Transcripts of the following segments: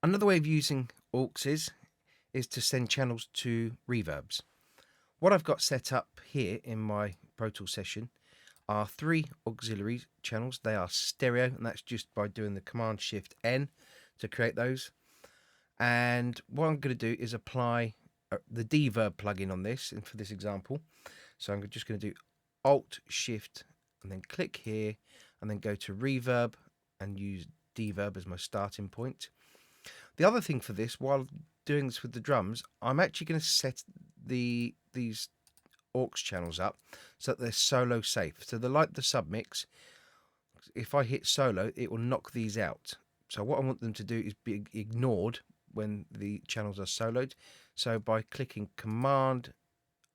Another way of using Auxes is to send channels to Reverbs. What I've got set up here in my Pro Tools session are 3 auxiliary channels. They are stereo, and that's just by doing the Command Shift N to create those. And what I'm going to do is apply the Reverb plugin on this, and for this example. So I'm just going to do Alt Shift and then click here, and then go to Reverb and use Reverb as my starting point. The other thing for this, while doing this with the drums, I'm actually going to set these aux channels up so that they're solo safe. So they're like the submix. If I hit solo, it will knock these out. So what I want them to do is be ignored when the channels are soloed. So by clicking Command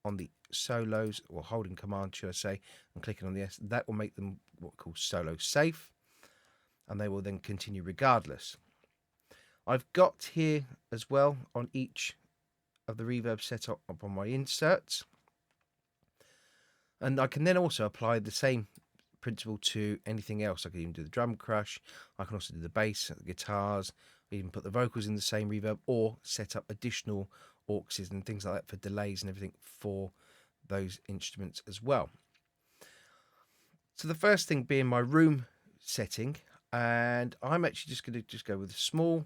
on the solos, or holding Command, should I say, and clicking on the S, that will make them what we call solo safe, and they will then continue regardless. I've got here as well on each of the reverb set up on my inserts, and I can then also apply the same principle to anything else. I can even do the drum crush, I can also do the bass, the guitars, even put the vocals in the same reverb, or set up additional auxes and things like that for delays and everything for those instruments as well. So the first thing being my room setting, and I'm actually just going to go with a small.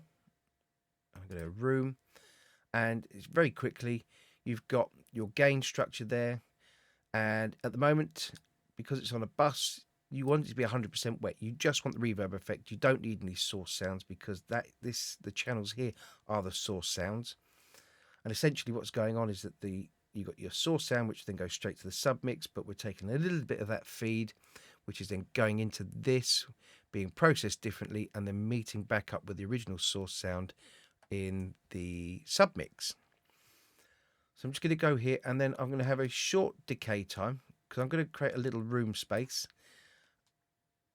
I'm going to room, and it's very quickly you've got your gain structure there, and at the moment, because it's on a bus, you want it to be 100% wet. You just want the reverb effect. You don't need any source sounds, because the channels here are the source sounds. And essentially what's going on is that you got your source sound, which then goes straight to the submix, but we're taking a little bit of that feed, which is then going into this, being processed differently, and then meeting back up with the original source sound in the submix. So I'm just going to go here, and then I'm going to have a short decay time, because I'm going to create a little room space.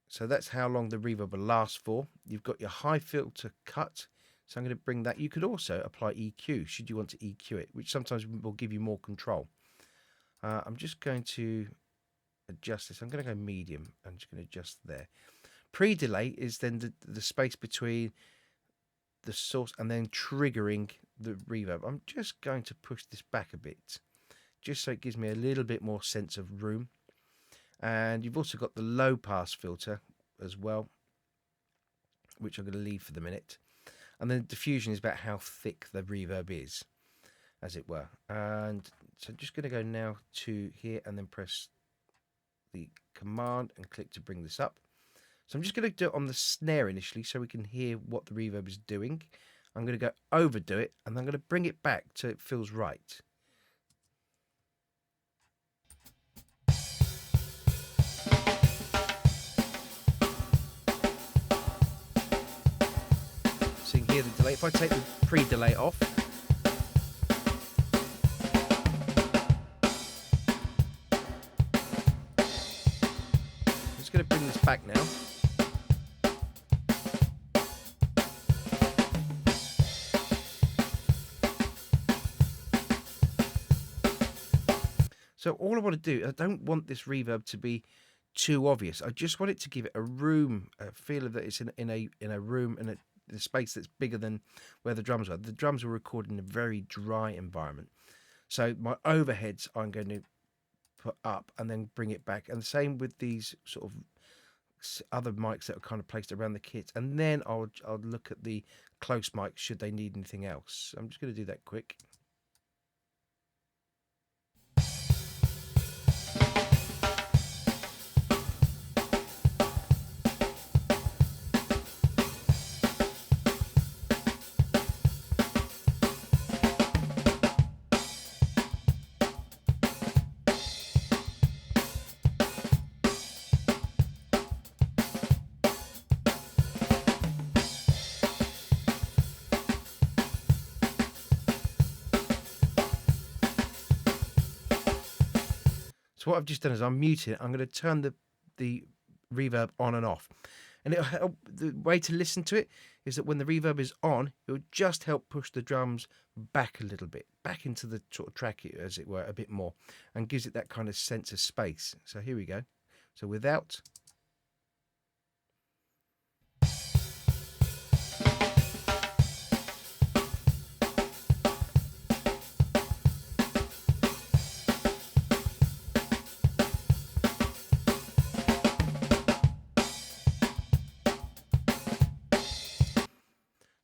So that's how long the reverb will last for. You've got your high filter cut. So I'm going to bring that. You could also apply EQ should you want to EQ it, which sometimes will give you more control. I'm just going to adjust this. I'm going to go medium. I'm just going to adjust there. Pre-delay is then the space between the source and then triggering the reverb. I'm just going to push this back a bit, just so it gives me a little bit more sense of room. And you've also got the low pass filter as well, which I'm going to leave for the minute. And then diffusion is about how thick the reverb is, as it were. And so I'm just going to go now to here and then press the Command and click to bring this up. So I'm just going to do it on the snare initially so we can hear what the reverb is doing. I'm going to go overdo it, and I'm going to bring it back so it feels right. So you can hear the delay. If I take the pre-delay off, I'm just going to bring this back now. So all I want to do, I don't want this reverb to be too obvious. I just want it to give it a room, a feel of that it's in a room and a space that's bigger than where the drums were. The drums were recorded in a very dry environment. So my overheads I'm going to put up and then bring it back. And the same with these sort of other mics that are kind of placed around the kit. And then I'll look at the close mics should they need anything else. I'm just going to do that quick. So what I've just done is I'm muting it. I'm going to turn the reverb on and off. And it'll help. The way to listen to it is that when the reverb is on, it will just help push the drums back a little bit, back into the sort of track, as it were, a bit more, and gives it that kind of sense of space. So here we go. So without.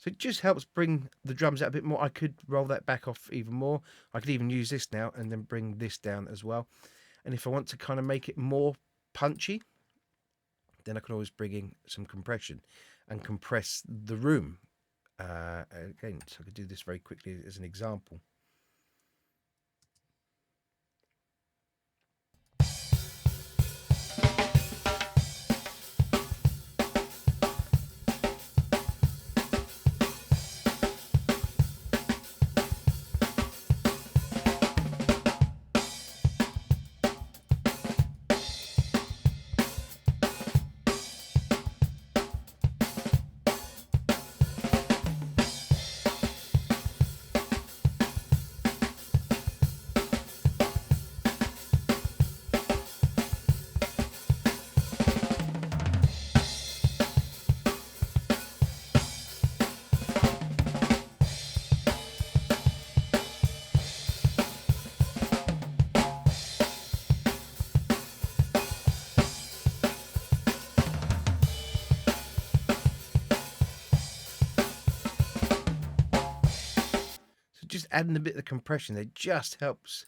So it just helps bring the drums out a bit more. I could roll that back off even more. I could even use this now and then bring this down as well. And if I want to kind of make it more punchy, then I can always bring in some compression and compress the room. Again, so I could do this very quickly as an example. So just adding a bit of compression there just helps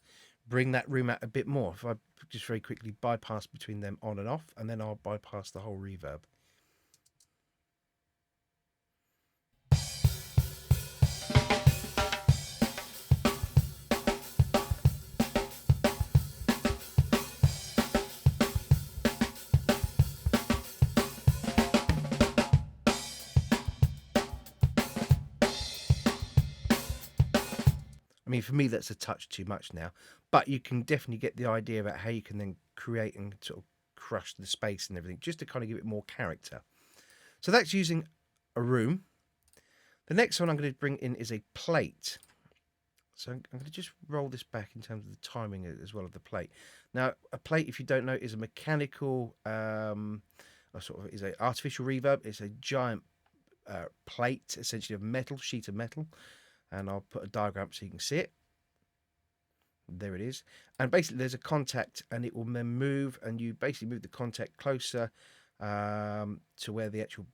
bring that room out a bit more. If I just very quickly bypass between them on and off, and then I'll bypass the whole reverb. I mean, for me, that's a touch too much now, but you can definitely get the idea about how you can then create and sort of crush the space and everything, just to kind of give it more character. So that's using a room. The next one I'm going to bring in is a plate. So I'm going to just roll this back in terms of the timing as well of the plate. Now, a plate, if you don't know, is a mechanical, sort of is an artificial reverb. It's a giant plate, essentially of metal, sheet of metal. And I'll put a diagram so you can see it. There it is. And basically there's a contact and it will then move, and you basically move the contact closer to where the actual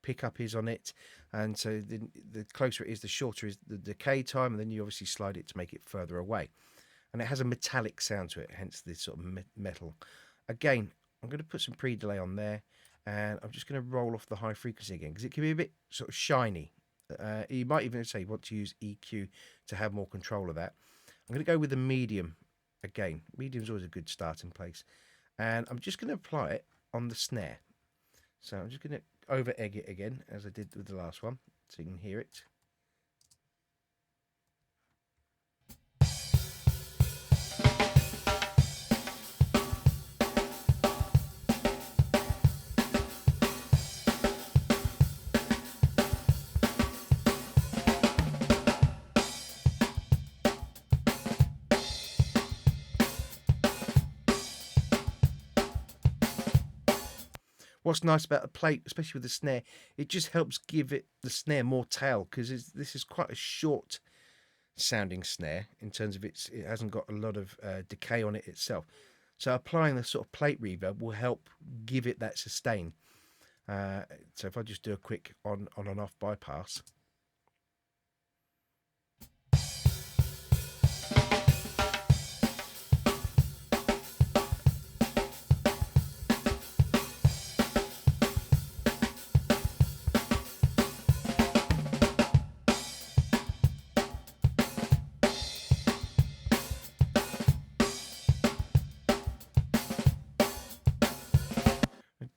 pickup is on it. And so the closer it is, the shorter is the decay time, and then you obviously slide it to make it further away. And it has a metallic sound to it, hence this sort of metal. Again, I'm going to put some pre-delay on there, and I'm just going to roll off the high frequency again because it can be a bit sort of shiny. You might even say you want to use EQ to have more control of that. I'm going to go with the medium again. Medium is always a good starting place. And I'm just going to apply it on the snare. So I'm just going to over egg it again, as I did with the last one, so you can hear it. What's nice about a plate, especially with the snare, it just helps give it the snare more tail, because this is quite a short sounding snare in terms of it hasn't got a lot of decay on it itself. So applying the sort of plate reverb will help give it that sustain. So if I just do a quick on and off bypass.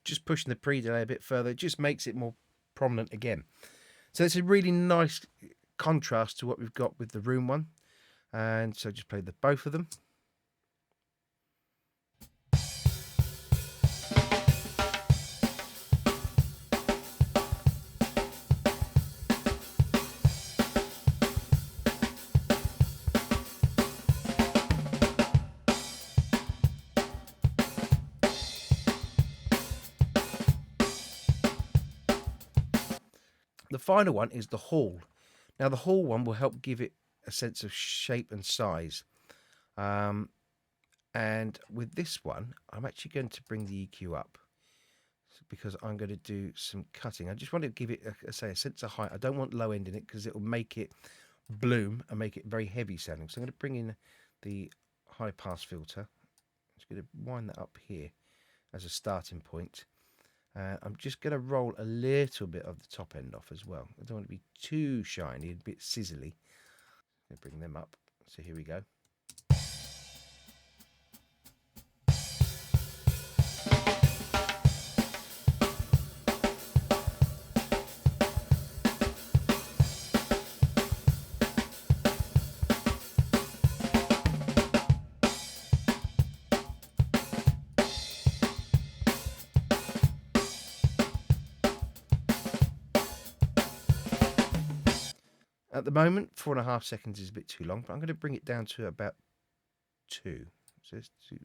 Just pushing the pre-delay a bit further, it just makes it more prominent again. So it's a really nice contrast to what we've got with the room one. And so just play both of them. The final one is the hall. Now the hall one will help give it a sense of shape and size. And with this one, I'm actually going to bring the EQ up. So because I'm going to do some cutting. I just want to give it, a sense of height. I don't want low end in it because it will make it bloom and make it very heavy sounding. So I'm going to bring in the high pass filter. I'm just going to wind that up here as a starting point. I'm just going to roll a little bit of the top end off as well. I don't want to be too shiny, a bit sizzly. I'm going to bring them up. So here we go. At the moment, 4.5 seconds is a bit too long, but I'm going to bring it down to about 2. So it's 2.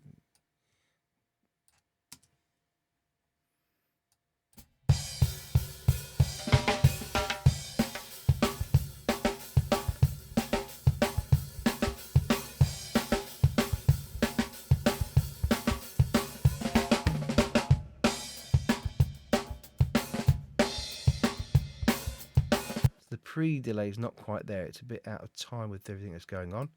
The pre-delay is not quite there. It's a bit out of time with everything that's going on.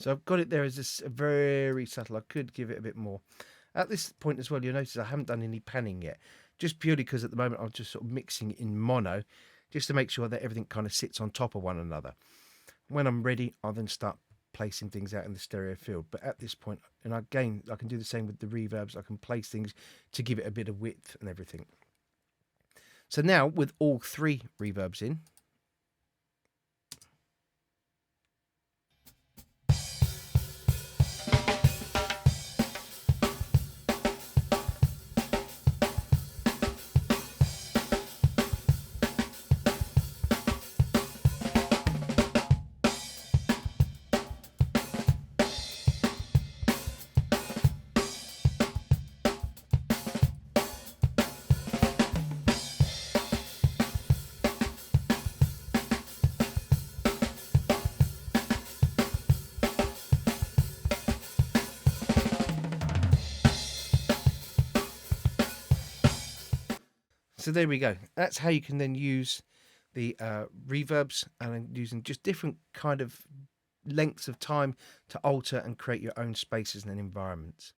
So I've got it there as a very subtle. I could give it a bit more. At this point as well, you'll notice I haven't done any panning yet, just purely because at the moment I'm just sort of mixing it in mono, just to make sure that everything kind of sits on top of one another. When I'm ready, I'll then start placing things out in the stereo field. But at this point, and again, I can do the same with the reverbs. I can place things to give it a bit of width and everything. So now with all 3 reverbs in, so there we go. That's how you can then use the reverbs and using just different kind of lengths of time to alter and create your own spaces and environments.